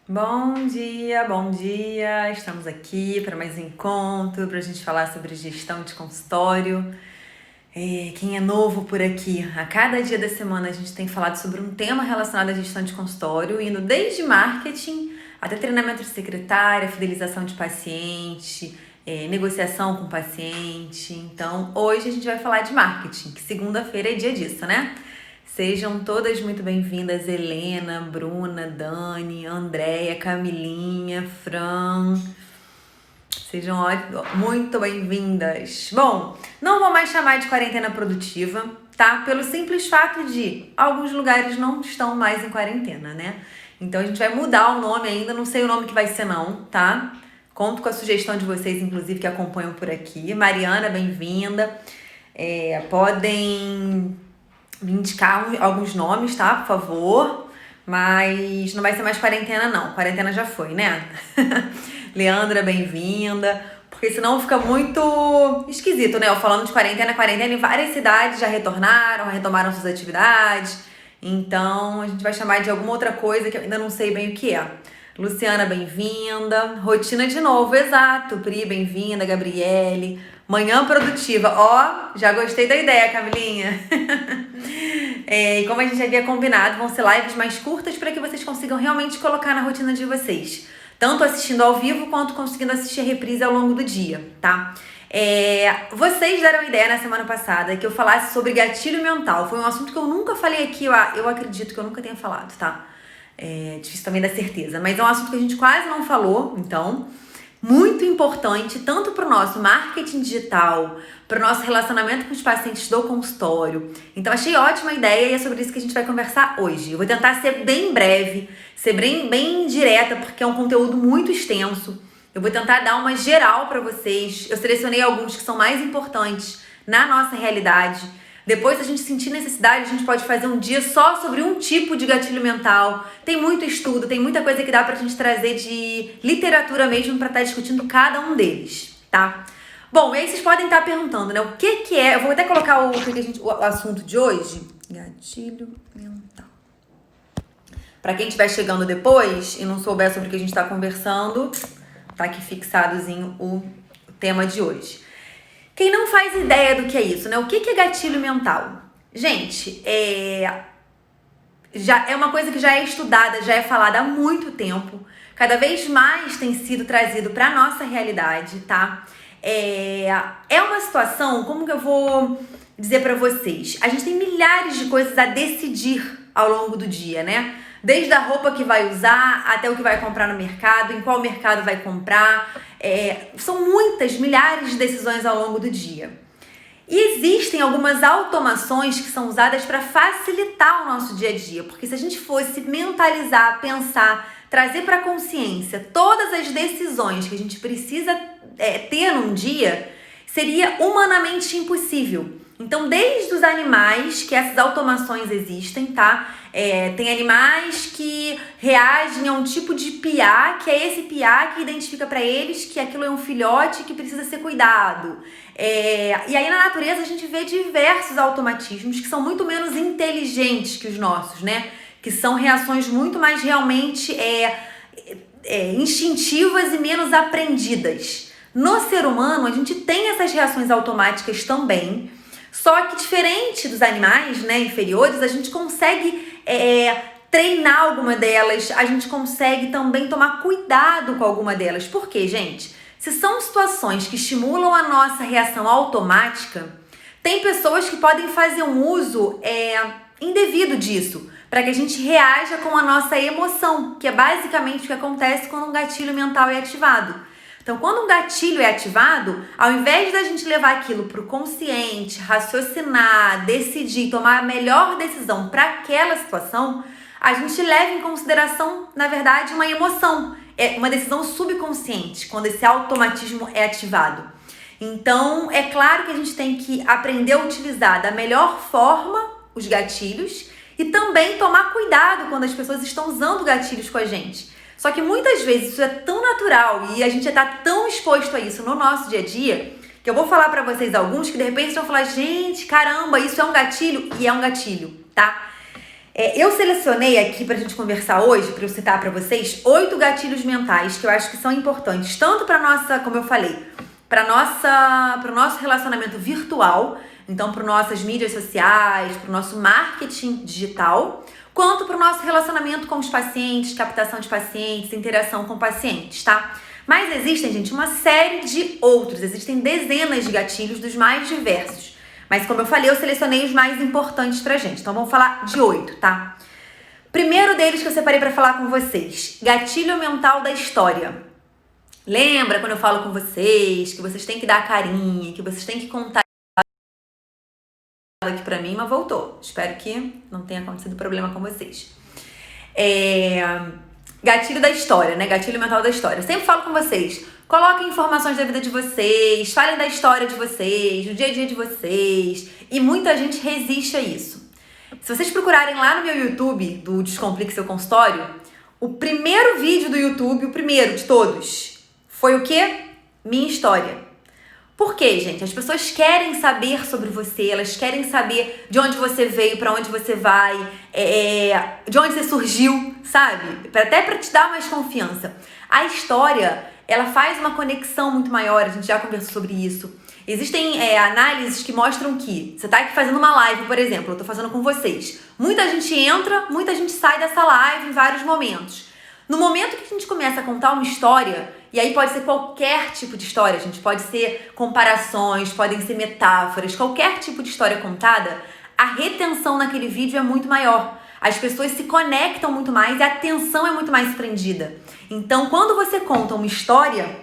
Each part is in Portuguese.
Bom dia, bom dia! Estamos aqui para mais um encontro para a gente falar sobre gestão de consultório. Quem é novo por aqui, a cada dia da semana a gente tem falado sobre um tema relacionado à gestão de consultório, indo desde marketing até treinamento de secretária, fidelização de paciente, negociação com paciente. Então, hoje a gente vai falar de marketing, que segunda-feira é dia disso, né? Sejam todas muito bem-vindas, Helena, Bruna, Dani, Andréia, Camilinha, Fran. Sejam muito bem-vindas. Bom, não vou mais chamar de quarentena produtiva, tá? Pelo simples fato de alguns lugares não estão mais em quarentena, né? Então a gente vai mudar o nome ainda, não sei o nome que vai ser não, tá? Conto com a sugestão de vocês, inclusive, que acompanham por aqui. Mariana, bem-vinda. Podem me indicar alguns nomes, tá? Por favor. Mas não vai ser mais quarentena, não. Quarentena já foi, né? Leandra, bem-vinda. Porque senão fica muito esquisito, né? Eu falando de quarentena em várias cidades já retomaram suas atividades. Então, a gente vai chamar de alguma outra coisa que eu ainda não sei bem o que é. Luciana, bem-vinda. Rotina de novo, exato. Pri, bem-vinda. Gabriele. Manhã produtiva. Ó, já gostei da ideia, Camilinha. E como a gente havia combinado, vão ser lives mais curtas para que vocês consigam realmente colocar na rotina de vocês. Tanto assistindo ao vivo, quanto conseguindo assistir a reprise ao longo do dia, tá? Vocês deram ideia na semana passada que eu falasse sobre gatilho mental. Foi um assunto que eu nunca falei aqui, eu acredito que eu nunca tenha falado, tá? Difícil também dar certeza, mas é um assunto que a gente quase não falou, então... Muito importante, tanto para o nosso marketing digital, para o nosso relacionamento com os pacientes do consultório. Então, achei ótima ideia e é sobre isso que a gente vai conversar hoje. Eu vou tentar ser bem breve, ser bem direta, porque é um conteúdo muito extenso. Eu vou tentar dar uma geral para vocês. Eu selecionei alguns que são mais importantes na nossa realidade. Depois, se a gente sentir necessidade, a gente pode fazer um dia só sobre um tipo de gatilho mental. Tem muito estudo, tem muita coisa que dá pra gente trazer de literatura mesmo pra estar discutindo cada um deles, tá? Bom, e aí vocês podem estar perguntando, né? O que é... Eu vou até colocar o assunto de hoje. Gatilho mental. Pra quem estiver chegando depois e não souber sobre o que a gente tá conversando, tá aqui fixadozinho o tema de hoje. Quem não faz ideia do que é isso, né? O que é gatilho mental? Gente, já é uma coisa que já é estudada, já é falada há muito tempo. Cada vez mais tem sido trazido para nossa realidade, tá? É uma situação, como que eu vou dizer para vocês? A gente tem milhares de coisas a decidir ao longo do dia, né? Desde a roupa que vai usar até o que vai comprar no mercado, em qual mercado vai comprar. São milhares de decisões ao longo do dia. E existem algumas automações que são usadas para facilitar o nosso dia a dia, porque se a gente fosse mentalizar, pensar, trazer para a consciência todas as decisões que a gente precisa ter num dia, seria humanamente impossível. Então, desde os animais, que essas automações existem, tá? Tem animais que reagem a um tipo de piar, que é esse piar que identifica para eles que aquilo é um filhote que precisa ser cuidado. E aí na natureza a gente vê diversos automatismos que são muito menos inteligentes que os nossos, né? Que são reações muito mais realmente instintivas e menos aprendidas. No ser humano, a gente tem essas reações automáticas também, só que diferente dos animais, né, inferiores, a gente consegue treinar alguma delas, a gente consegue também tomar cuidado com alguma delas. Por quê, gente? Se são situações que estimulam a nossa reação automática, tem pessoas que podem fazer um uso indevido disso, para que a gente reaja com a nossa emoção, que é basicamente o que acontece quando um gatilho mental é ativado. Então, quando um gatilho é ativado, ao invés da gente levar aquilo para o consciente, raciocinar, decidir, tomar a melhor decisão para aquela situação, a gente leva em consideração, na verdade, uma emoção, uma decisão subconsciente, quando esse automatismo é ativado. Então, é claro que a gente tem que aprender a utilizar da melhor forma os gatilhos e também tomar cuidado quando as pessoas estão usando gatilhos com a gente. Só que muitas vezes isso é tão natural e a gente está tão exposto a isso no nosso dia a dia, que eu vou falar para vocês alguns que de repente vão falar, gente, caramba, isso é um gatilho? E é um gatilho, tá? Eu selecionei aqui pra gente conversar hoje, pra eu citar pra vocês, 8 gatilhos mentais que eu acho que são importantes, tanto pra nossa, como eu falei, pro nosso relacionamento virtual, então pro nossas mídias sociais, pro nosso marketing digital, quanto pro nosso relacionamento com os pacientes, captação de pacientes, interação com pacientes, tá? Mas existem, gente, uma série de outros, existem dezenas de gatilhos dos mais diversos. Mas como eu falei, eu selecionei os mais importantes pra gente. Então vamos falar de 8, tá? Primeiro deles que eu separei pra falar com vocês, gatilho mental da história. Lembra quando eu falo com vocês que vocês têm que dar carinha, que vocês têm que contar aqui pra mim, mas voltou. Espero que não tenha acontecido problema com vocês. Gatilho da história, né? Gatilho mental da história. Eu sempre falo com vocês, coloquem informações da vida de vocês, falem da história de vocês, do dia a dia de vocês. E muita gente resiste a isso. Se vocês procurarem lá no meu YouTube, do Descomplique Seu Consultório, o primeiro vídeo do YouTube, o primeiro de todos, foi o quê? Minha história. Por quê, gente? As pessoas querem saber sobre você, elas querem saber de onde você veio, pra onde você vai, de onde você surgiu, sabe? Até pra te dar mais confiança. A história, ela faz uma conexão muito maior, a gente já conversou sobre isso. Existem análises que mostram que você tá aqui fazendo uma live, por exemplo, eu tô fazendo com vocês. Muita gente entra, muita gente sai dessa live em vários momentos. No momento que a gente começa a contar uma história, e aí pode ser qualquer tipo de história, gente, pode ser comparações, podem ser metáforas, qualquer tipo de história contada, a retenção naquele vídeo é muito maior. As pessoas se conectam muito mais e a atenção é muito mais prendida. Então, quando você conta uma história,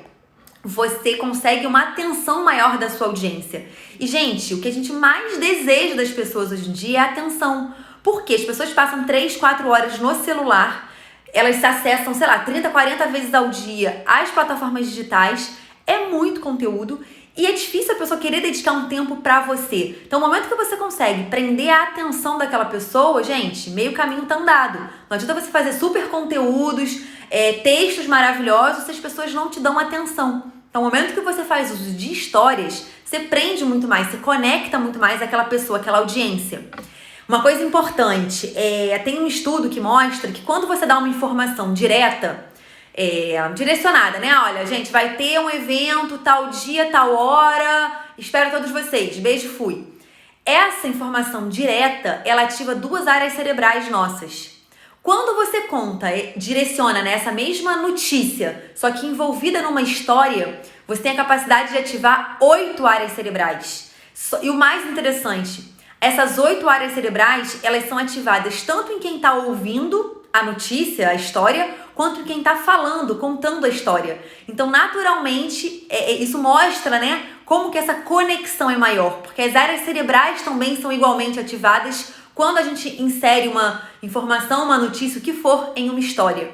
você consegue uma atenção maior da sua audiência. E, gente, o que a gente mais deseja das pessoas hoje em dia é a atenção. Porque as pessoas passam 3, 4 horas no celular, elas se acessam, sei lá, 30, 40 vezes ao dia às plataformas digitais, é muito conteúdo e é difícil a pessoa querer dedicar um tempo pra você. Então, no momento que você consegue prender a atenção daquela pessoa, gente, meio caminho tá andado. Não adianta você fazer super conteúdos, textos maravilhosos se as pessoas não te dão atenção. Então, no momento que você faz uso de histórias, você prende muito mais, você conecta muito mais aquela pessoa, aquela audiência. Uma coisa importante, tem um estudo que mostra que quando você dá uma informação direta, direcionada, né? Olha, gente, vai ter um evento tal dia, tal hora, espero todos vocês, beijo, fui. Essa informação direta, ela ativa 2 áreas cerebrais nossas. Quando você conta, direciona nessa mesma notícia, só que envolvida numa história, você tem a capacidade de ativar 8 áreas cerebrais. E o mais interessante, essas 8 áreas cerebrais, elas são ativadas tanto em quem está ouvindo a notícia, a história, quanto em quem está falando, contando a história. Então, naturalmente, isso mostra, né, como que essa conexão é maior, porque as áreas cerebrais também são igualmente ativadas quando a gente insere uma informação, uma notícia, o que for, em uma história.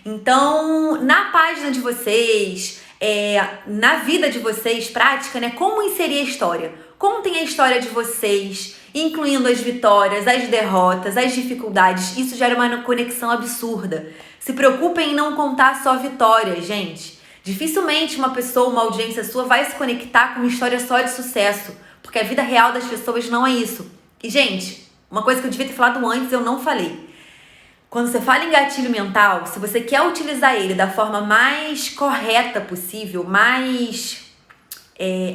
Então, na página de vocês, na vida de vocês, prática, né, como inserir a história? Contem a história de vocês, incluindo as vitórias, as derrotas, as dificuldades. Isso gera uma conexão absurda. Se preocupem em não contar só vitórias, gente. Dificilmente uma pessoa, uma audiência sua vai se conectar com uma história só de sucesso, porque a vida real das pessoas não é isso. E, gente, uma coisa que eu devia ter falado antes, eu não falei. Quando você fala em gatilho mental, se você quer utilizar ele da forma mais correta possível, mais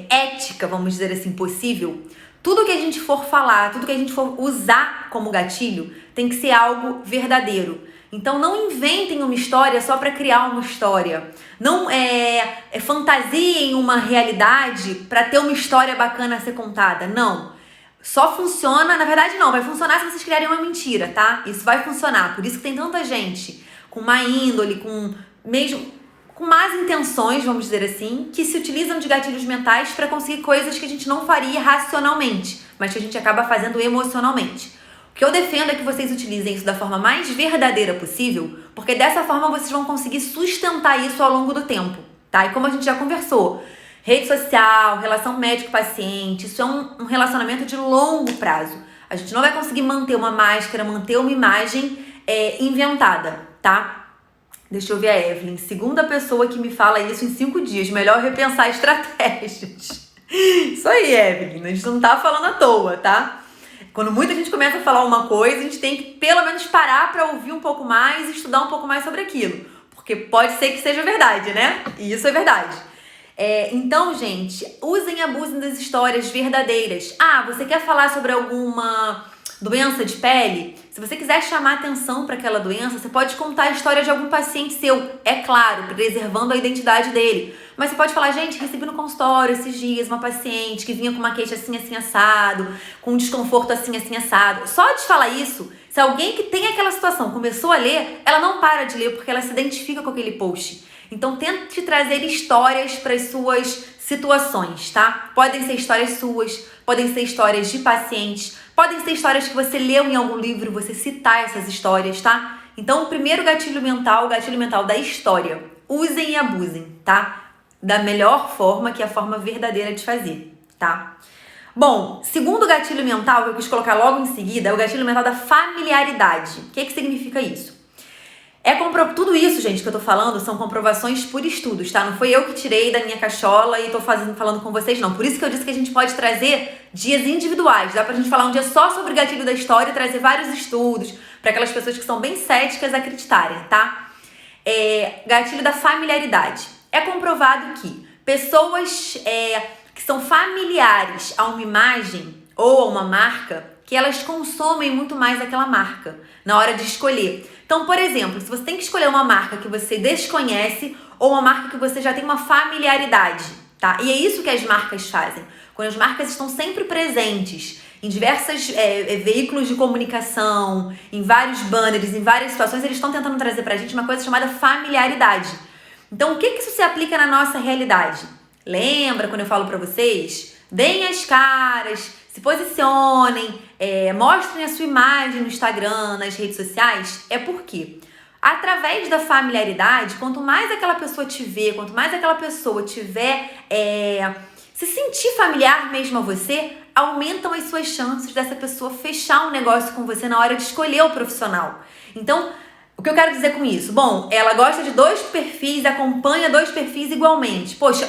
ética, vamos dizer assim, possível, tudo que a gente for falar, tudo que a gente for usar como gatilho, tem que ser algo verdadeiro. Então não inventem uma história só para criar uma história. Não fantasiem uma realidade para ter uma história bacana a ser contada. Não. Só funciona, na verdade não, vai funcionar se vocês criarem uma mentira, tá? Isso vai funcionar. Por isso que tem tanta gente com má índole, com más intenções, vamos dizer assim, que se utilizam de gatilhos mentais para conseguir coisas que a gente não faria racionalmente, mas que a gente acaba fazendo emocionalmente. O que eu defendo é que vocês utilizem isso da forma mais verdadeira possível, porque dessa forma vocês vão conseguir sustentar isso ao longo do tempo, tá? E como a gente já conversou, rede social, relação médico-paciente, isso é um relacionamento de longo prazo. A gente não vai conseguir manter uma máscara, manter uma imagem inventada, tá? Deixa eu ver a Evelyn, segunda pessoa que me fala isso em 5 dias. Melhor repensar estratégias. Isso aí, Evelyn, a gente não tá falando à toa, tá? Quando muita gente começa a falar uma coisa, a gente tem que pelo menos parar para ouvir um pouco mais e estudar um pouco mais sobre aquilo. Porque pode ser que seja verdade, né? E isso é verdade. Então, gente, usem e abusem das histórias verdadeiras. Ah, você quer falar sobre alguma doença de pele? Se você quiser chamar atenção para aquela doença, você pode contar a história de algum paciente seu, é claro, preservando a identidade dele. Mas você pode falar, gente, recebi no consultório esses dias uma paciente que vinha com uma queixa assim, assim, assado, com um desconforto assim, assim, assado. Só de falar isso, se alguém que tem aquela situação começou a ler, ela não para de ler porque ela se identifica com aquele post. Então, tente trazer histórias para as suas situações, tá? Podem ser histórias suas, podem ser histórias de pacientes, podem ser histórias que você leu em algum livro, você citar essas histórias, tá? Então, o primeiro gatilho mental, o gatilho mental da história. Usem e abusem, tá? Da melhor forma, que é a forma verdadeira de fazer, tá? Bom, segundo gatilho mental, que eu quis colocar logo em seguida, é o gatilho mental da familiaridade. O que significa isso? Tudo isso, gente, que eu tô falando são comprovações por estudos, tá? Não foi eu que tirei da minha cachola e tô falando com vocês, não. Por isso que eu disse que a gente pode trazer dias individuais. Dá pra gente falar um dia só sobre o gatilho da história e trazer vários estudos para aquelas pessoas que são bem céticas acreditarem, tá? Gatilho da familiaridade. É comprovado que pessoas que são familiares a uma imagem ou a uma marca, que elas consomem muito mais aquela marca na hora de escolher. Então, por exemplo, se você tem que escolher uma marca que você desconhece ou uma marca que você já tem uma familiaridade, tá? E é isso que as marcas fazem. Quando as marcas estão sempre presentes em diversos veículos de comunicação, em vários banners, em várias situações, eles estão tentando trazer pra gente uma coisa chamada familiaridade. Então, o que isso se aplica na nossa realidade? Lembra quando eu falo pra vocês? Deem as caras, se posicionem, mostrem a sua imagem no Instagram, nas redes sociais. É porque, através da familiaridade, quanto mais aquela pessoa te vê, quanto mais aquela pessoa tiver se sentir familiar mesmo a você, aumentam as suas chances dessa pessoa fechar um negócio com você na hora de escolher o profissional. Então, o que eu quero dizer com isso? Bom, ela gosta de 2 perfis, acompanha 2 perfis igualmente. Poxa,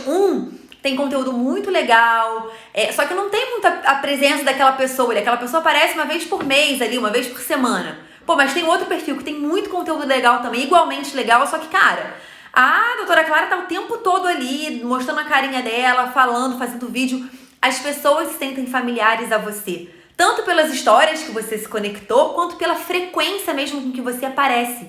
tem conteúdo muito legal, só que não tem muita a presença daquela pessoa. Aquela pessoa aparece uma vez por mês ali, uma vez por semana. Pô, mas tem outro perfil que tem muito conteúdo legal também, igualmente legal, só que, cara, a doutora Clara tá o tempo todo ali, mostrando a carinha dela, falando, fazendo vídeo. As pessoas se sentem familiares a você, tanto pelas histórias que você se conectou, quanto pela frequência mesmo com que você aparece.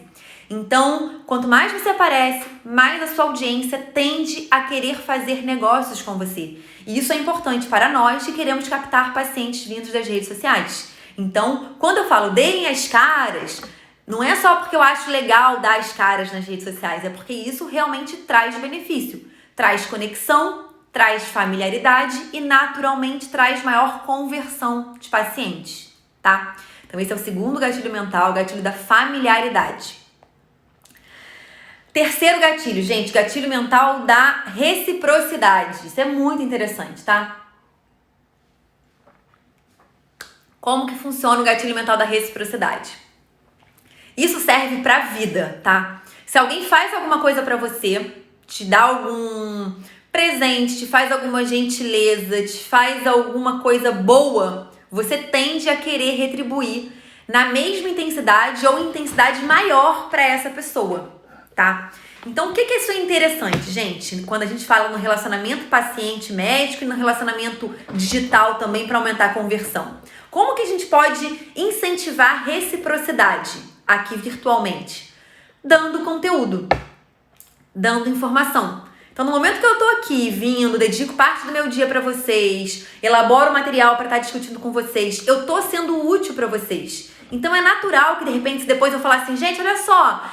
Então, quanto mais você aparece, mais a sua audiência tende a querer fazer negócios com você. E isso é importante para nós que queremos captar pacientes vindos das redes sociais. Então, quando eu falo deem as caras, não é só porque eu acho legal dar as caras nas redes sociais, é porque isso realmente traz benefício. Traz conexão, traz familiaridade e naturalmente traz maior conversão de pacientes, tá? Então esse é o segundo gatilho mental, o gatilho da familiaridade. Terceiro gatilho, gente, gatilho mental da reciprocidade. Isso é muito interessante, tá? Como que funciona o gatilho mental da reciprocidade? Isso serve pra vida, tá? Se alguém faz alguma coisa pra você, te dá algum presente, te faz alguma gentileza, te faz alguma coisa boa, você tende a querer retribuir na mesma intensidade ou intensidade maior pra essa pessoa. Tá? Então, o que isso é interessante, gente? Quando a gente fala no relacionamento paciente-médico e no relacionamento digital também para aumentar a conversão. Como que a gente pode incentivar reciprocidade aqui virtualmente? Dando conteúdo, dando informação. Então, no momento que eu tô aqui vindo, dedico parte do meu dia para vocês, elaboro material para estar discutindo com vocês, eu tô sendo útil para vocês. Então é natural que de repente depois eu falar assim, gente, olha só,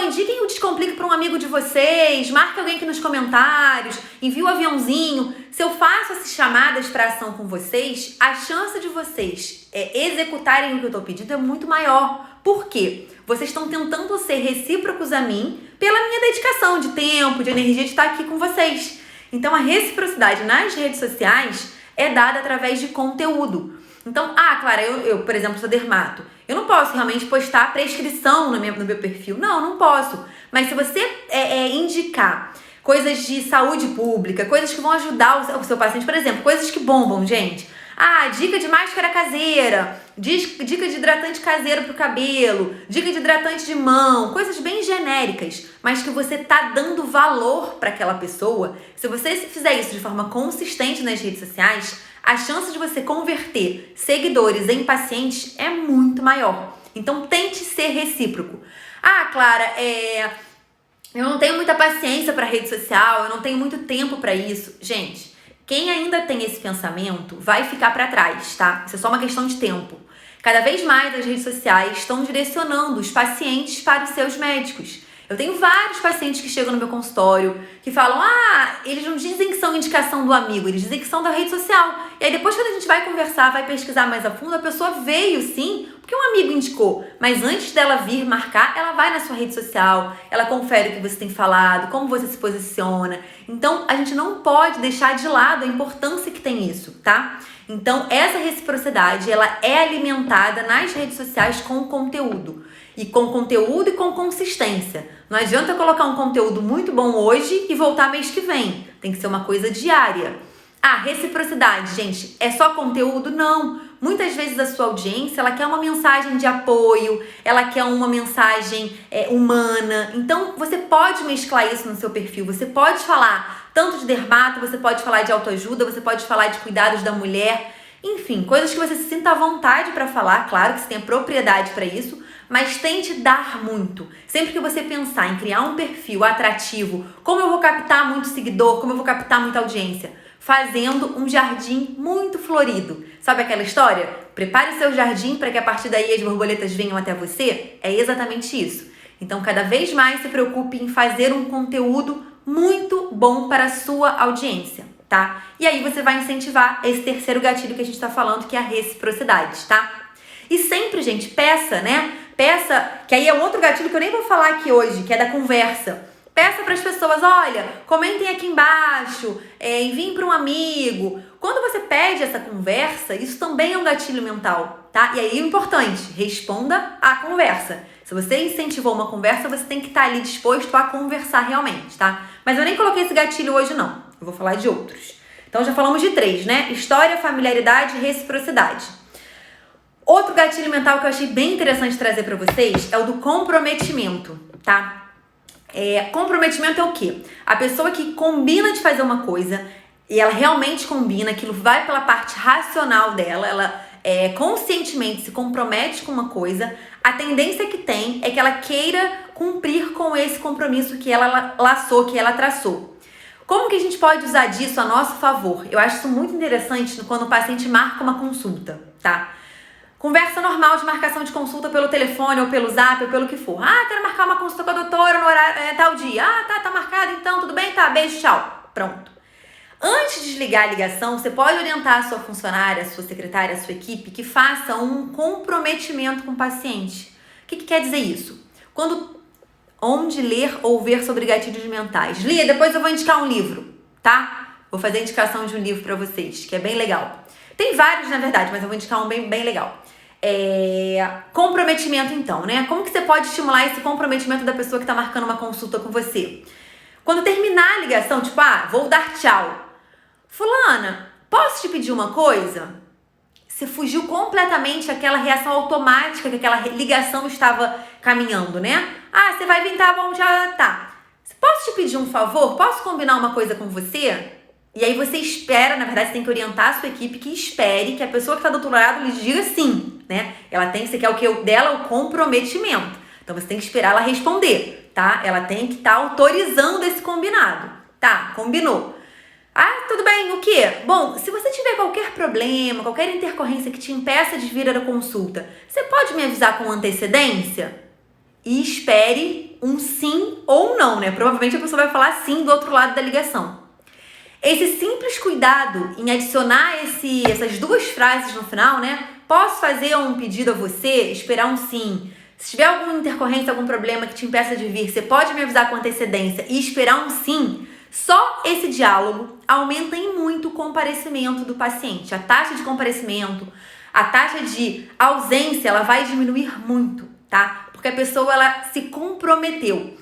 indiquem o Descomplique para um amigo de vocês, marque alguém aqui nos comentários, envie o aviãozinho. Se eu faço essas chamadas para ação com vocês, a chance de vocês executarem o que eu tô pedindo é muito maior. Por quê? Vocês estão tentando ser recíprocos a mim pela minha dedicação de tempo, de energia de estar aqui com vocês. Então a reciprocidade nas redes sociais é dada através de conteúdo. Então, Clara, eu, por exemplo, sou dermato. Eu não posso realmente postar prescrição no meu perfil. Não posso. Mas se você indicar coisas de saúde pública, coisas que vão ajudar o seu paciente, por exemplo, coisas que bombam, gente. Dica de máscara caseira, dica de hidratante caseiro pro cabelo, dica de hidratante de mão, coisas bem genéricas, mas que você tá dando valor para aquela pessoa. Se você fizer isso de forma consistente nas redes sociais, a chance de você converter seguidores em pacientes é muito maior. Então tente ser recíproco. Ah, Clara, eu não tenho muita paciência para rede social, eu não tenho muito tempo para isso. Gente, quem ainda tem esse pensamento vai ficar para trás, tá? Isso é só uma questão de tempo. Cada vez mais as redes sociais estão direcionando os pacientes para os seus médicos. Eu tenho vários pacientes que chegam no meu consultório que falam, eles não dizem que são indicação do amigo, eles dizem que são da rede social. E aí depois quando a gente vai conversar, vai pesquisar mais a fundo, a pessoa veio sim, porque um amigo indicou. Mas antes dela vir marcar, ela vai na sua rede social, ela confere o que você tem falado, como você se posiciona. Então a gente não pode deixar de lado a importância que tem isso, tá? Então essa reciprocidade, ela é alimentada nas redes sociais com conteúdo. E com conteúdo e com consistência. Não adianta colocar um conteúdo muito bom hoje e voltar mês que vem. Tem que ser uma coisa diária. Reciprocidade, gente, é só conteúdo? Não. Muitas vezes a sua audiência, ela quer uma mensagem de apoio, ela quer uma mensagem humana. Então, você pode mesclar isso no seu perfil. Você pode falar tanto de dermato, você pode falar de autoajuda, você pode falar de cuidados da mulher. Enfim, coisas que você se sinta à vontade para falar. Claro que você tem propriedade para isso. Mas tente dar muito. Sempre que você pensar em criar um perfil atrativo, como eu vou captar muito seguidor, como eu vou captar muita audiência? Fazendo um jardim muito florido. Sabe aquela história? Prepare o seu jardim para que a partir daí as borboletas venham até você? É exatamente isso. Então, cada vez mais se preocupe em fazer um conteúdo muito bom para a sua audiência, tá? E aí você vai incentivar esse terceiro gatilho que a gente está falando, que é a reciprocidade, tá? E sempre, gente, peça, né? Peça, que aí é outro gatilho que eu nem vou falar aqui hoje, que é da conversa. Peça para as pessoas, olha, comentem aqui embaixo, enviem para um amigo. Quando você pede essa conversa, isso também é um gatilho mental, tá? E aí é importante, responda à conversa. Se você incentivou uma conversa, você tem que estar ali disposto a conversar realmente, tá? Mas eu nem coloquei esse gatilho hoje, não. Eu vou falar de outros. Então já falamos de 3, né? História, familiaridade e reciprocidade. Outro gatilho mental que eu achei bem interessante trazer para vocês é o do comprometimento, tá? Comprometimento é o quê? A pessoa que combina de fazer uma coisa e ela realmente combina, aquilo vai pela parte racional dela, ela conscientemente se compromete com uma coisa, a tendência que tem é que ela queira cumprir com esse compromisso que ela laçou, que ela traçou. Como que a gente pode usar disso a nosso favor? Eu acho isso muito interessante quando o paciente marca uma consulta, tá? Conversa normal de marcação de consulta pelo telefone ou pelo zap ou pelo que for. Quero marcar uma consulta com a doutora no horário tal dia. Tá marcado então, tudo bem? Tá, beijo, tchau. Pronto. Antes de desligar a ligação, você pode orientar a sua funcionária, a sua secretária, a sua equipe que faça um comprometimento com o paciente. O que quer dizer isso? Onde ler ou ver sobre gatilhos mentais. Lia, depois eu vou indicar um livro, tá? Vou fazer a indicação de um livro pra vocês, que é bem legal. Tem vários, na verdade, mas eu vou indicar um bem legal. Comprometimento, então, né? Como que você pode estimular esse comprometimento da pessoa que tá marcando uma consulta com você? Quando terminar a ligação, tipo, vou dar tchau. Fulana, posso te pedir uma coisa? Você fugiu completamente aquela reação automática que aquela ligação estava caminhando, né? Você vai vir, tá bom, já tá. Posso te pedir um favor? Posso combinar uma coisa com você? E aí você espera, na verdade, você tem que orientar a sua equipe que espere que a pessoa que está do outro lado lhe diga sim, né? Você quer o que dela? O comprometimento. Então você tem que esperar ela responder, tá? Ela tem que estar autorizando esse combinado. Tá, combinou. Tudo bem, o quê? Bom, se você tiver qualquer problema, qualquer intercorrência que te impeça de vir à consulta, você pode me avisar com antecedência? E espere um sim ou um não, né? Provavelmente a pessoa vai falar sim do outro lado da ligação. Esse simples cuidado em adicionar essas duas frases no final, né? Posso fazer um pedido a você, esperar um sim. Se tiver alguma intercorrência, algum problema que te impeça de vir, você pode me avisar com antecedência e esperar um sim. Só esse diálogo aumenta em muito o comparecimento do paciente. A taxa de comparecimento, a taxa de ausência, ela vai diminuir muito, tá? Porque a pessoa, ela se comprometeu.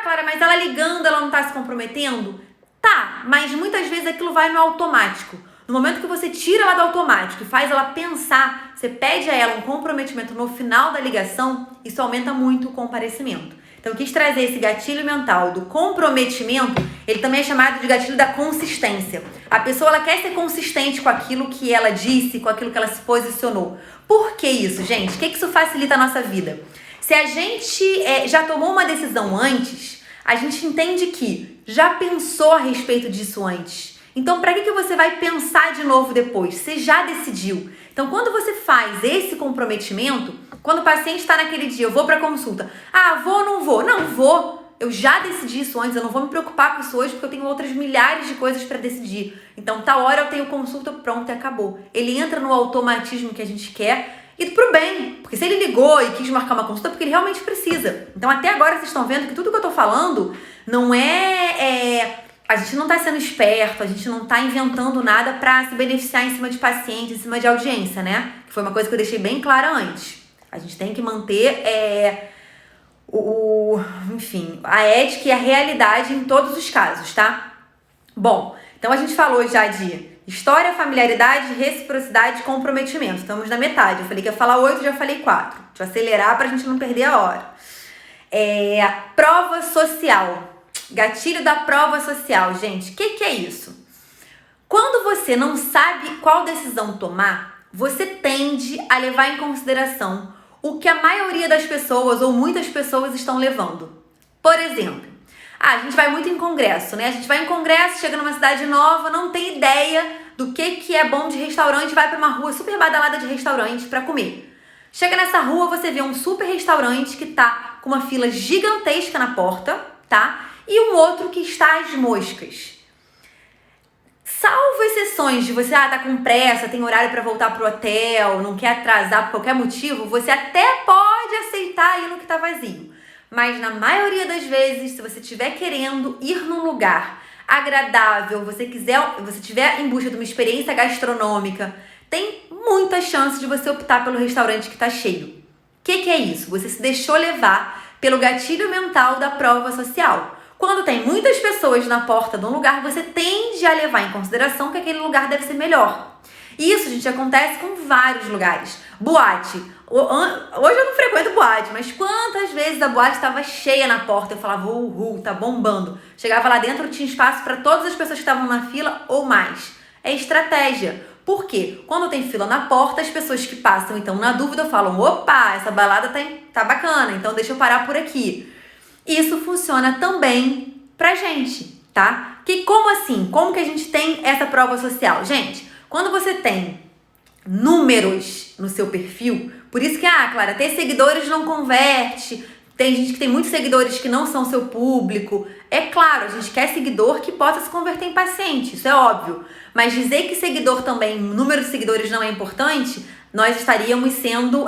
Clara, mas ela ligando, ela não tá se comprometendo? Tá, mas muitas vezes aquilo vai no automático. No momento que você tira ela do automático e faz ela pensar, você pede a ela um comprometimento no final da ligação, isso aumenta muito o comparecimento. Então, eu quis trazer esse gatilho mental do comprometimento, ele também é chamado de gatilho da consistência. A pessoa, ela quer ser consistente com aquilo que ela disse, com aquilo que ela se posicionou. Por que isso, gente? O que isso facilita a nossa vida? Se a gente já tomou uma decisão antes, a gente entende que já pensou a respeito disso antes. Então, para que você vai pensar de novo depois? Você já decidiu. Então, quando você faz esse comprometimento, quando o paciente está naquele dia, eu vou para consulta. Ah, vou ou não vou? Não, vou. Eu já decidi isso antes, eu não vou me preocupar com isso hoje porque eu tenho outras milhares de coisas para decidir. Então, tal hora eu tenho consulta, pronto, e acabou. Ele entra no automatismo que a gente quer e pro bem. Porque se ele ligou e quis marcar uma consulta, é porque ele realmente precisa. Então, até agora vocês estão vendo que tudo que eu tô falando não a gente não tá sendo esperto, a gente não tá inventando nada para se beneficiar em cima de paciente, em cima de audiência, né? Que foi uma coisa que eu deixei bem clara antes. A gente tem que manter enfim, a ética e a realidade em todos os casos, tá? Bom, então a gente falou já de história, familiaridade, reciprocidade e comprometimento. Estamos na metade. Eu falei que ia falar 8, já falei 4. Deixa eu acelerar pra gente não perder a hora. Prova social. Gatilho da prova social, gente. O que é isso? Quando você não sabe qual decisão tomar, você tende a levar em consideração o que a maioria das pessoas ou muitas pessoas estão levando. Por exemplo, a gente vai muito em congresso, né? A gente vai em congresso, chega numa cidade nova, não tem ideia do que é bom de restaurante, vai para uma rua super badalada de restaurante para comer. Chega nessa rua, você vê um super restaurante que tá com uma fila gigantesca na porta, tá? E um outro que está às moscas. Salvo exceções de você, tá com pressa, tem horário para voltar pro hotel, não quer atrasar por qualquer motivo, você até pode aceitar ir no que tá vazio. Mas na maioria das vezes, se você estiver querendo ir num lugar agradável, você estiver em busca de uma experiência gastronômica, tem muita chance de você optar pelo restaurante que tá cheio. O que é isso? Você se deixou levar pelo gatilho mental da prova social. Quando tem muitas pessoas na porta de um lugar, você tende a levar em consideração que aquele lugar deve ser melhor. Isso, gente, acontece com vários lugares. Boate. Hoje eu não frequento boate, mas quantas vezes a boate estava cheia na porta? Eu falava, tá bombando. Chegava lá dentro, tinha espaço para todas as pessoas que estavam na fila ou mais. É estratégia. Por quê? Quando tem fila na porta, as pessoas que passam, então, na dúvida, falam, opa, essa balada tá bacana, então deixa eu parar por aqui. Isso funciona também pra gente, tá? Como assim? Como que a gente tem essa prova social? Gente, quando você tem números no seu perfil, por isso que, Clara, ter seguidores não converte, tem gente que tem muitos seguidores que não são seu público. É claro, a gente quer seguidor que possa se converter em paciente, isso é óbvio. Mas dizer que seguidor também, número de seguidores não é importante, nós estaríamos sendo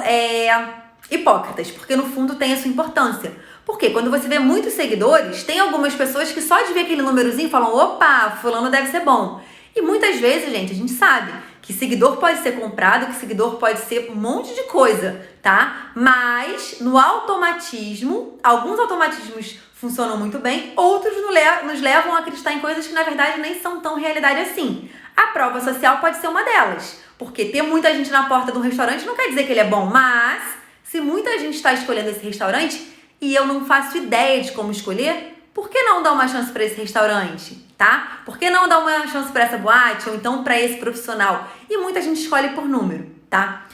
hipócritas, porque no fundo tem a sua importância. Porque quando você vê muitos seguidores, tem algumas pessoas que só de ver aquele númerozinho falam, opa, fulano deve ser bom. E muitas vezes, gente, a gente sabe que seguidor pode ser comprado, que seguidor pode ser um monte de coisa, tá? Mas no automatismo, alguns automatismos funcionam muito bem, outros nos levam a acreditar em coisas que na verdade nem são tão realidade assim. A prova social pode ser uma delas, porque ter muita gente na porta de um restaurante não quer dizer que ele é bom, mas se muita gente está escolhendo esse restaurante e eu não faço ideia de como escolher, por que não dar uma chance para esse restaurante, tá? Por que não dar uma chance para essa boate ou então para esse profissional? E muita gente escolhe por número, tá?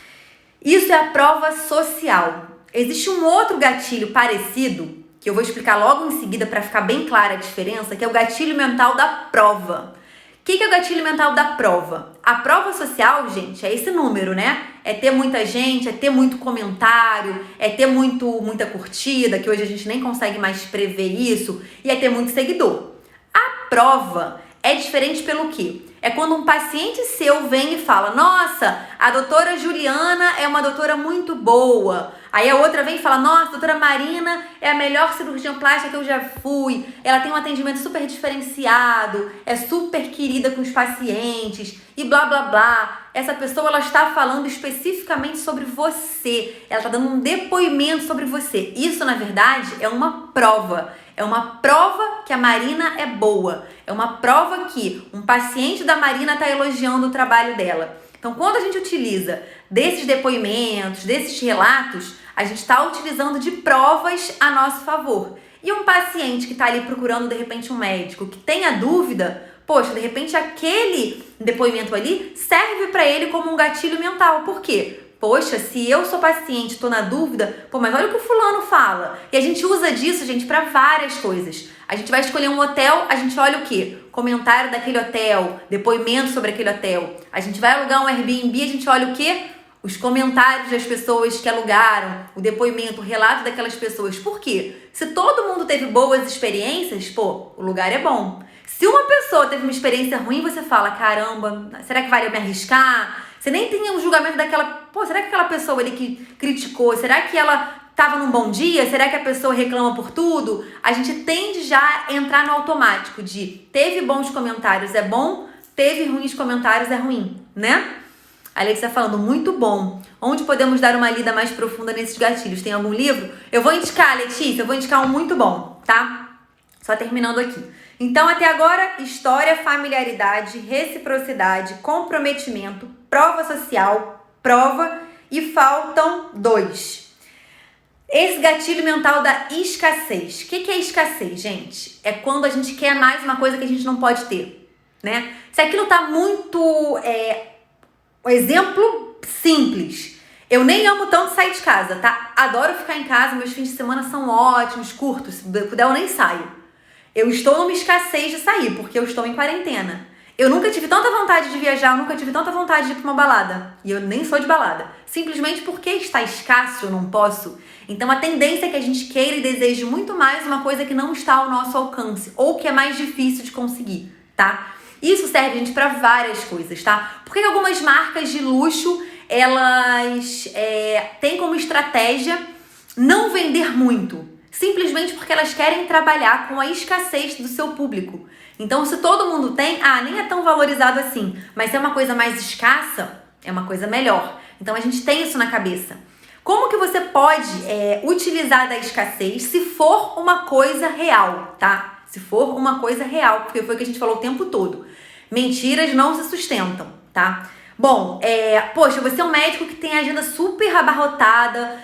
Isso é a prova social. Existe um outro gatilho parecido, que eu vou explicar logo em seguida para ficar bem clara a diferença, que é o gatilho mental da prova. O que é o gatilho mental da prova? A prova social, gente, é esse número, né? É ter muita gente, é ter muito comentário, é ter muita curtida, que hoje a gente nem consegue mais prever isso, e é ter muito seguidor. A prova é diferente pelo quê? É quando um paciente seu vem e fala, nossa, a doutora Juliana é uma doutora muito boa. Aí a outra vem e fala, nossa, a doutora Marina é a melhor cirurgiã plástica que eu já fui. Ela tem um atendimento super diferenciado, é super querida com os pacientes e blá, blá, blá. Essa pessoa, ela está falando especificamente sobre você. Ela está dando um depoimento sobre você. Isso, na verdade, é uma prova. É uma prova que a Marina é boa. É uma prova que um paciente da Marina está elogiando o trabalho dela. Então, quando a gente utiliza desses depoimentos, desses relatos, a gente está utilizando de provas a nosso favor. E um paciente que está ali procurando, de repente, um médico que tenha dúvida, poxa, de repente aquele depoimento ali serve para ele como um gatilho mental. Por quê? Poxa, se eu sou paciente, estou na dúvida, pô, mas olha o que o fulano fala. E a gente usa disso, gente, para várias coisas. A gente vai escolher um hotel, a gente olha o quê? Comentário daquele hotel, depoimento sobre aquele hotel. A gente vai alugar um Airbnb, a gente olha o quê? Os comentários das pessoas que alugaram, o depoimento, o relato daquelas pessoas. Por quê? Se todo mundo teve boas experiências, pô, o lugar é bom. Se uma pessoa teve uma experiência ruim, você fala, caramba, será que vale eu me arriscar? Você nem tem um julgamento daquela... Pô, será que aquela pessoa ali que criticou, será que ela estava num bom dia? Será que a pessoa reclama por tudo? A gente tende já a entrar no automático de teve bons comentários, é bom, teve ruins comentários, é ruim, né? A Letícia falando, muito bom. Onde podemos dar uma lida mais profunda nesses gatilhos? Tem algum livro? Eu vou indicar, Letícia, eu vou indicar um muito bom, tá? Só terminando aqui. Então, até agora, história, familiaridade, reciprocidade, comprometimento, prova social, prova e faltam 2. Esse gatilho mental da escassez. O que é escassez, gente? É quando a gente quer mais uma coisa que a gente não pode ter, né? Se aquilo tá muito... Um exemplo simples. Eu nem amo tanto sair de casa, tá? Adoro ficar em casa, meus fins de semana são ótimos, curtos. Se puder, eu nem saio. Eu estou numa escassez de sair, porque eu estou em quarentena. Eu nunca tive tanta vontade de viajar, eu nunca tive tanta vontade de ir pra uma balada. E eu nem sou de balada. Simplesmente porque está escasso, eu não posso. Então a tendência é que a gente queira e deseje muito mais uma coisa que não está ao nosso alcance, ou que é mais difícil de conseguir, tá? Isso serve, gente, para várias coisas, tá? Porque algumas marcas de luxo, elas têm como estratégia não vender muito. Simplesmente porque elas querem trabalhar com a escassez do seu público. Então, se todo mundo tem, nem é tão valorizado assim. Mas se é uma coisa mais escassa, é uma coisa melhor. Então, a gente tem isso na cabeça. Como que você pode utilizar da escassez se for uma coisa real, tá? Se for uma coisa real, porque foi o que a gente falou o tempo todo. Mentiras não se sustentam, tá? Bom, poxa, você é um médico que tem agenda super abarrotada,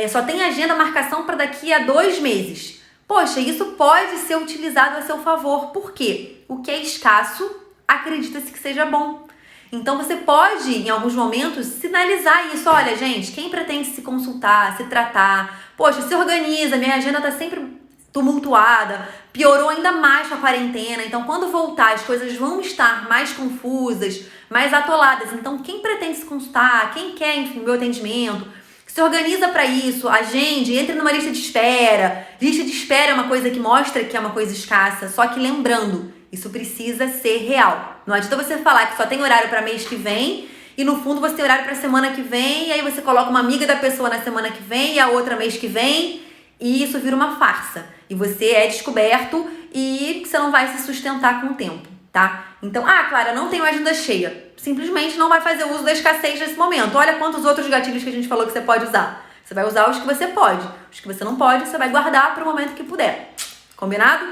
só tem agenda marcação para daqui a 2 meses. Poxa, isso pode ser utilizado a seu favor. Por quê? O que é escasso, acredita-se que seja bom. Então você pode, em alguns momentos, sinalizar isso. Olha, gente, quem pretende se consultar, se tratar, poxa, se organiza, minha agenda tá sempre tumultuada, piorou ainda mais com a quarentena, então quando voltar as coisas vão estar mais confusas, mais atoladas. Então quem pretende se consultar, quem quer, enfim, meu atendimento, se organiza para isso, agende, entre numa lista de espera. Lista de espera é uma coisa que mostra que é uma coisa escassa, só que lembrando, isso precisa ser real. Não adianta você falar que só tem horário para mês que vem e no fundo você tem horário para semana que vem, e aí você coloca uma amiga da pessoa na semana que vem e a outra mês que vem, e isso vira uma farsa. E você é descoberto e você não vai se sustentar com o tempo, tá? Então, Clara, não tenho agenda cheia. Simplesmente não vai fazer uso da escassez nesse momento. Olha quantos outros gatilhos que a gente falou que você pode usar. Você vai usar os que você pode. Os que você não pode, você vai guardar para o momento que puder. Combinado?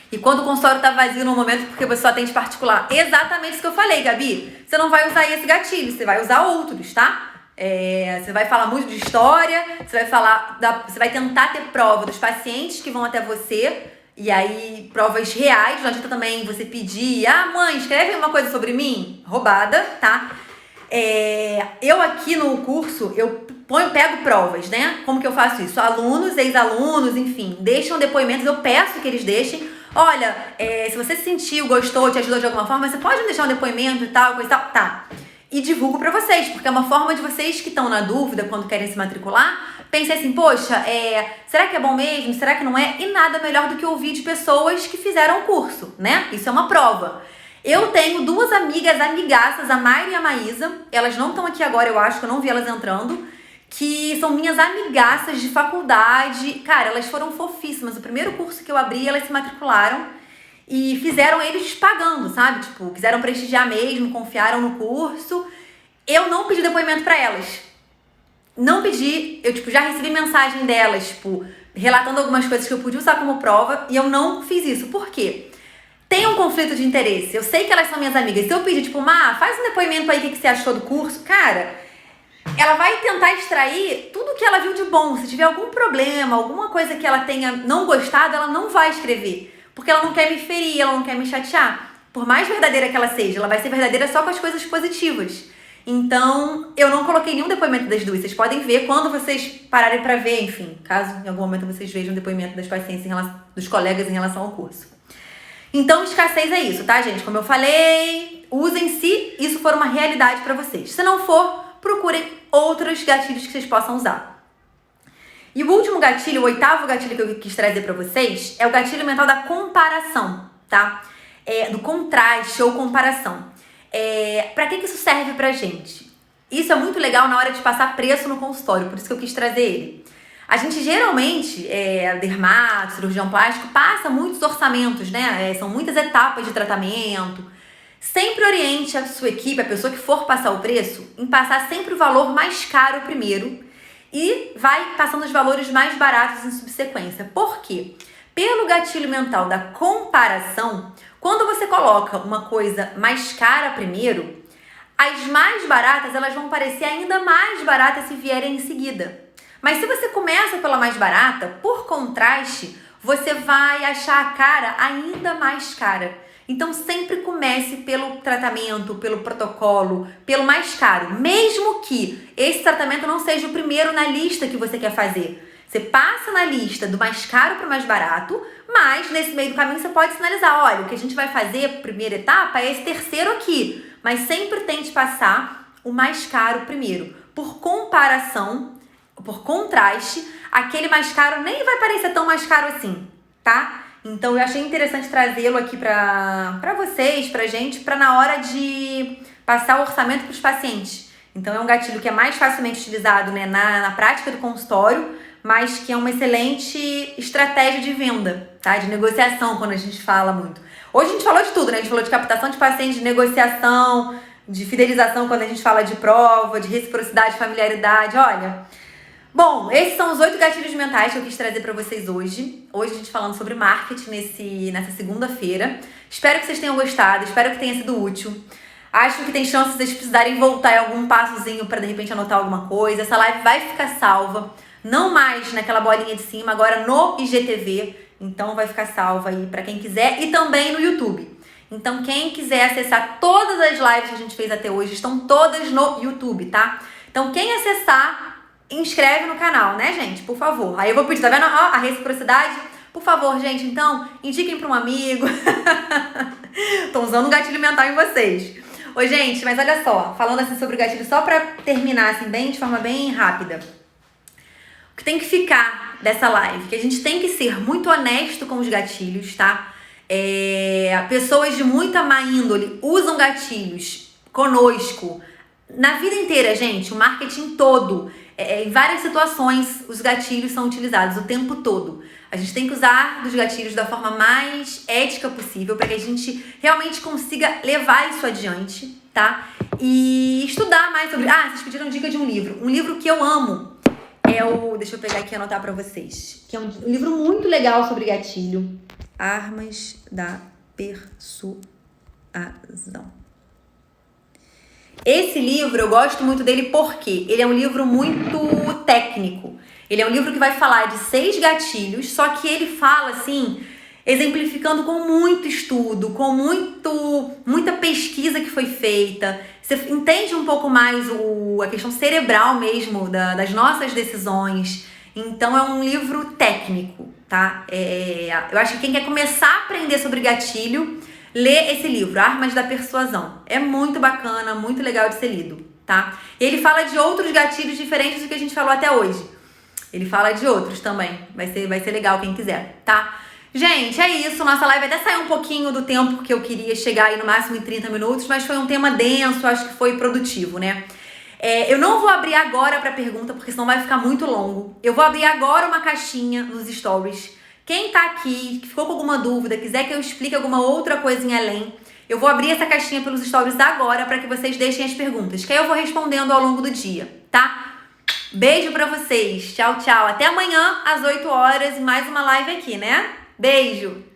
E quando o consultório tá vazio no momento porque você só atende particular. Exatamente isso que eu falei, Gabi. Você não vai usar esse gatilho, você vai usar outros, tá? Você vai falar muito de história, você vai tentar ter prova dos pacientes que vão até você, e aí provas reais. Não adianta também você pedir, mãe, escreve uma coisa sobre mim, roubada, tá? Eu aqui no curso, eu pego provas, né? Como que eu faço isso? Alunos, ex-alunos, enfim, deixam depoimentos, eu peço que eles deixem. Olha, se você se sentiu, gostou, te ajudou de alguma forma, você pode me deixar um depoimento e tal, coisa e tal, tá? E divulgo pra vocês, porque é uma forma de vocês que estão na dúvida quando querem se matricular, pensem assim, poxa, será que é bom mesmo? Será que não é? E nada melhor do que ouvir de pessoas que fizeram o curso, né? Isso é uma prova. Eu tenho 2 amigaças, a Mayra e a Maísa, elas não estão aqui agora, eu acho, que eu não vi elas entrando, que são minhas amigaças de faculdade. Cara, elas foram fofíssimas. O primeiro curso que eu abri, elas se matricularam. E fizeram eles pagando, sabe? Tipo, quiseram prestigiar mesmo, confiaram no curso. Eu não pedi depoimento pra elas. Não pedi. Eu, já recebi mensagem delas, relatando algumas coisas que eu podia usar como prova. E eu não fiz isso. Por quê? tem um conflito de interesse. Eu sei que elas são minhas amigas. Se eu pedir, tipo, Má, faz um depoimento aí, o que você achou do curso? Cara, ela vai tentar extrair tudo que ela viu de bom. Se tiver algum problema, alguma coisa que ela tenha não gostado, ela não vai escrever. Porque ela não quer me ferir, ela não quer me chatear. Por mais verdadeira que ela seja, ela vai ser verdadeira só com as coisas positivas. Então, eu não coloquei nenhum depoimento das duas. Vocês podem ver quando vocês pararem pra ver, enfim. Caso em algum momento vocês vejam o depoimento das pacientes dos colegas em relação ao curso. Então, escassez é isso, tá, gente? Como eu falei, usem se isso for uma realidade pra vocês. Se não for, procurem outros gatilhos que vocês possam usar. E o último gatilho, o 8º gatilho que eu quis trazer pra vocês, é o gatilho mental da comparação, tá? Do contraste ou comparação. Pra que isso serve pra gente? Isso é muito legal na hora de passar preço no consultório, por isso que eu quis trazer ele. A gente geralmente, dermato, cirurgião plástico, passa muitos orçamentos, né? São muitas etapas de tratamento. Sempre oriente a sua equipe, a pessoa que for passar o preço, em passar sempre o valor mais caro primeiro e vai passando os valores mais baratos em subsequência. Por quê? Pelo gatilho mental da comparação, quando você coloca uma coisa mais cara primeiro, as mais baratas elas vão parecer ainda mais baratas se vierem em seguida. Mas se você começa pela mais barata, por contraste, você vai achar a cara ainda mais cara. Então sempre comece pelo tratamento, pelo protocolo, pelo mais caro. Mesmo que esse tratamento não seja o primeiro na lista que você quer fazer. Você passa na lista do mais caro para o mais barato, mas nesse meio do caminho você pode sinalizar, olha, o que a gente vai fazer, primeira etapa, é esse terceiro aqui. Mas sempre tente passar o mais caro primeiro. Por comparação, por contraste, aquele mais caro nem vai parecer tão mais caro assim, tá? Então eu achei interessante trazê-lo aqui pra vocês, pra gente, pra na hora de passar o orçamento pros pacientes. Então é um gatilho que é mais facilmente utilizado, né, na prática do consultório, mas que é uma excelente estratégia de venda, tá? De negociação, quando a gente fala muito. Hoje a gente falou de tudo, né? A gente falou de captação de pacientes, de negociação, de fidelização quando a gente fala de prova, de reciprocidade, familiaridade, olha. Bom, esses são os 8 gatilhos mentais que eu quis trazer pra vocês hoje. Hoje a gente falando sobre marketing nessa segunda-feira. Espero que vocês tenham gostado, espero que tenha sido útil. Acho que tem chance de vocês precisarem voltar em algum passozinho pra de repente anotar alguma coisa. Essa live vai ficar salva, não mais naquela bolinha de cima, agora no IGTV. Então vai ficar salva aí pra quem quiser e também no YouTube. Então quem quiser acessar todas as lives que a gente fez até hoje, estão todas no YouTube, tá? Então quem acessar, inscreve no canal, né, gente? Por favor. Aí eu vou pedir, tá vendo? Ó, a reciprocidade. Por favor, gente, então, indiquem para um amigo. Tô usando um gatilho mental em vocês. Ô, gente, mas olha só, falando assim sobre o gatilho, só pra terminar, assim, de forma bem rápida. O que tem que ficar dessa live? Que a gente tem que ser muito honesto com os gatilhos, tá? Pessoas de muita má índole usam gatilhos conosco na vida inteira, gente. O marketing todo. Em várias situações, os gatilhos são utilizados o tempo todo. A gente tem que usar dos gatilhos da forma mais ética possível para que a gente realmente consiga levar isso adiante, tá? E estudar mais sobre... vocês pediram dica de um livro. Um livro que eu amo é o... Deixa eu pegar aqui e anotar para vocês. Que é um livro muito legal sobre gatilho. Armas da Persuasão. Esse livro, eu gosto muito dele porque ele é um livro muito técnico. Ele é um livro que vai falar de 6 gatilhos, só que ele fala assim, exemplificando com muito estudo, com muita pesquisa que foi feita. Você entende um pouco mais a questão cerebral mesmo das nossas decisões. Então é um livro técnico, tá? Eu acho que quem quer começar a aprender sobre gatilho, lê esse livro, Armas da Persuasão. É muito bacana, muito legal de ser lido, tá? Ele fala de outros gatilhos diferentes do que a gente falou até hoje. Ele fala de outros também. Vai ser legal quem quiser, tá? Gente, é isso. Nossa live até saiu um pouquinho do tempo que eu queria chegar aí no máximo em 30 minutos, mas foi um tema denso, acho que foi produtivo, né? Eu não vou abrir agora pra pergunta, porque senão vai ficar muito longo. Eu vou abrir agora uma caixinha nos stories. Quem tá aqui, que ficou com alguma dúvida, quiser que eu explique alguma outra coisinha além, eu vou abrir essa caixinha pelos stories agora para que vocês deixem as perguntas, que aí eu vou respondendo ao longo do dia, tá? Beijo pra vocês. Tchau, tchau. Até amanhã às 8 horas e mais uma live aqui, né? Beijo!